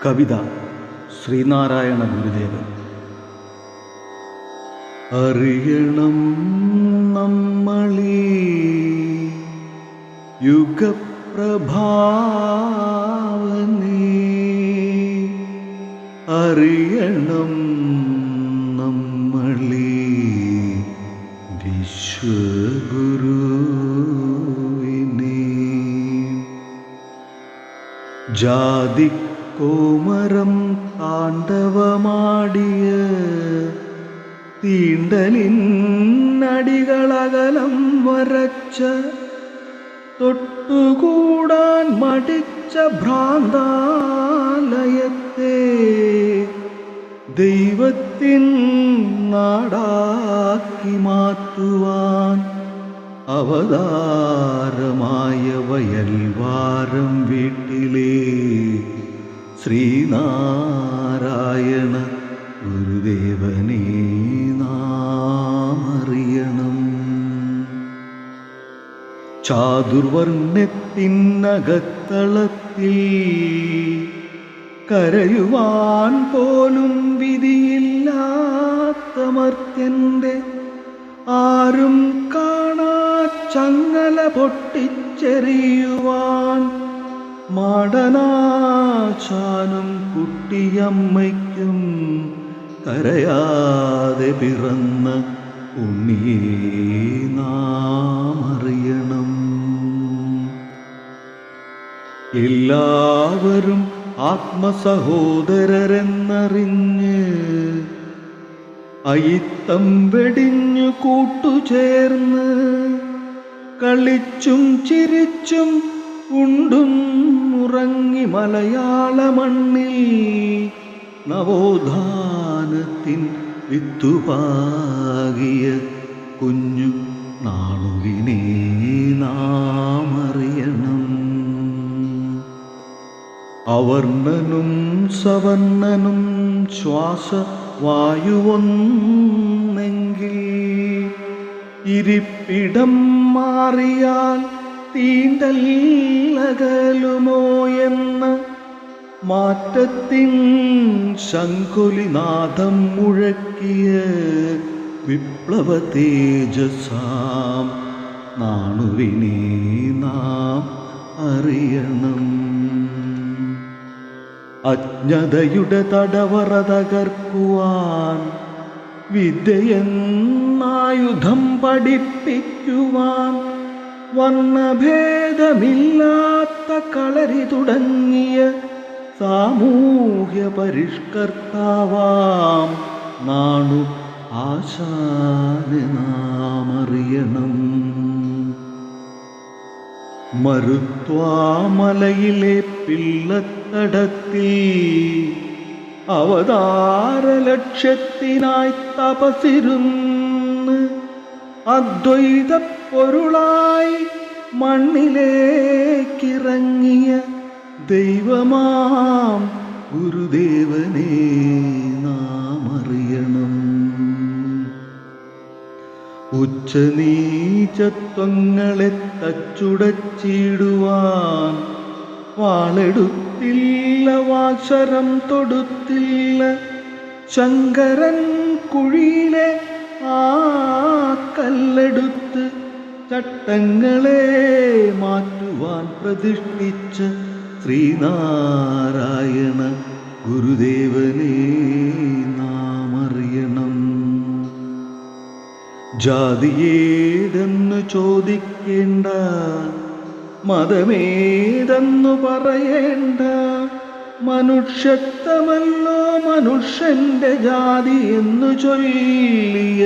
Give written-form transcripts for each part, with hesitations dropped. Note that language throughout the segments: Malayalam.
കവിത ശ്രീനാരായണ ഗുരുദേവൻ. അറിയണം നമ്മളീ യുഗപ്രഭാവനേ, അറിയണം നമ്മളീ വിശ്വഗുരുവിനെ. ജാതിക്കോമരം താണ്ഡവമാടിയ തീണ്ടലിനടികളകലം വരച്ച, തൊട്ടുകൂടാൻ മടിച്ച ഭ്രാന്താലയത്തെ ദൈവത്തിൻ നാടാക്കി മാറ്റുവാൻ അവതാരമായ വയൽവാരം വീട്ടിലെ ശ്രീനാരായണ ഗുരുദേവനെ നാം അറിയണം. ചാതുർവർണ്ണത്തിനകത്തളത്തിൽ കരയുവാൻ പോലും വിധിയില്ലാത്ത മർത്യന്റെ ആരും കാണാ ചങ്ങല പൊട്ടിച്ചെറിയുവാൻ മാടനാശാനും കുട്ടിയമ്മയ്ക്കും കരയാതെ പിറന്ന ഉണ്ണിയെ നാം അറിയണം. എല്ലാവരും ആത്മസഹോദരരെന്നറിഞ്ഞ് അയിത്തം വെടിഞ്ഞു കൂട്ടുചേർന്ന് കളിച്ചും ചിരിച്ചും ഉണ്ടും ഉറങ്ങി മലയാള മണ്ണിൽ നവോത്ഥാനത്തിൻ വിത്തുപാകിയ കുഞ്ഞു നാളുവിനെ നാം അറിയണം. അവർണ്ണനും സവർണ്ണനും ശ്വാസവായുവൊന്നെങ്കിൽ ഇരിപ്പിടം മാറിയാൽ തീണ്ടല്ലകലുമോ എന്ന മാറ്റത്തിൻ ശംഖുലിനാദം മുഴക്കിയ വിപ്ലവ തേജസാം നാണുവിനെ നാം അറിയണം. അജ്ഞതയുടെ തടവറ തകർക്കുവാൻ വിദ്യയെന്നായുധം പഠിപ്പിക്കുവാൻ വർണ്ണഭേദമില്ലാത്ത കളരി തുടങ്ങിയ സാമൂഹ്യ പരിഷ്കർത്താവാം നാണു ആശാനെ നാം അറിയണം. മരുത്വാമലയിലെ പിള്ളത്തടത്തിൽ അവതാര ലക്ഷ്യത്തിനായി തപസിരുന്ന് അദ്വൈത പൊരുളായി മണ്ണിലേക്കിറങ്ങിയ ദൈവമാം ഗുരുദേവനെ നാം അറിയണം. ഉച്ചനീചത്വങ്ങളെ തച്ചുടച്ചിടുവാൻ വാളെടുത്തില്ല, വാശരം തൊടുത്തില്ല, ശങ്കരൻ കുഴിയിലെ ആ കല്ലെടുത്ത് ചട്ടങ്ങളെ മാറ്റുവാൻ പ്രതിഷ്ഠിച്ച ശ്രീനാരായണ ഗുരുദേവനെ നാം അറിയണം. ജാതിയേതെന്നു ചോദിക്കേണ്ട, മതമേതെന്നു പറയേണ്ട, മനുഷ്യത്വമല്ലോ മനുഷ്യന്റെ ജാതി എന്നു ചൊല്ലിയ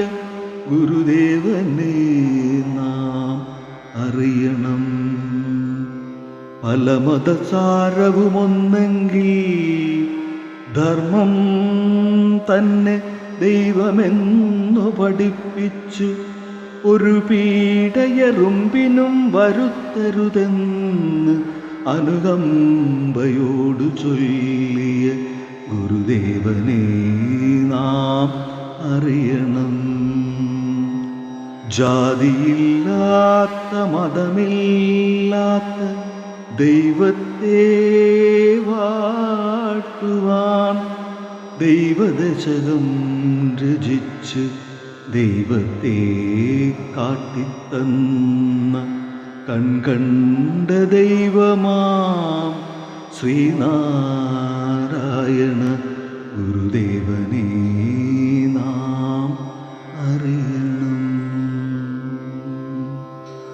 ഗുരുദേവനെ നാം അറിയണം. പല മതസാരവുമൊന്നെങ്കിൽ ധർമ്മം തന്നെ ദൈവമെന്നു പഠിപ്പിച്ചു ഒരു പീഡയറുമ്പിനും വരുത്തരുതെന്ന് അനുകമ്പയോടു ചൊല്ലിയ ഗുരുദേവനെ നാം അറിയണം. ജാതിയില്ലാത്ത മതമില്ലാത്ത ദൈവത്തെ വാഴ്ത്തുവാൻ ദൈവദശകം രചിച്ച് ദൈവത്തെ കാട്ടിത്തന്ന കൺകണ്ട ദൈവമാം ശ്രീനാരായണ ഗുരുദേവനേ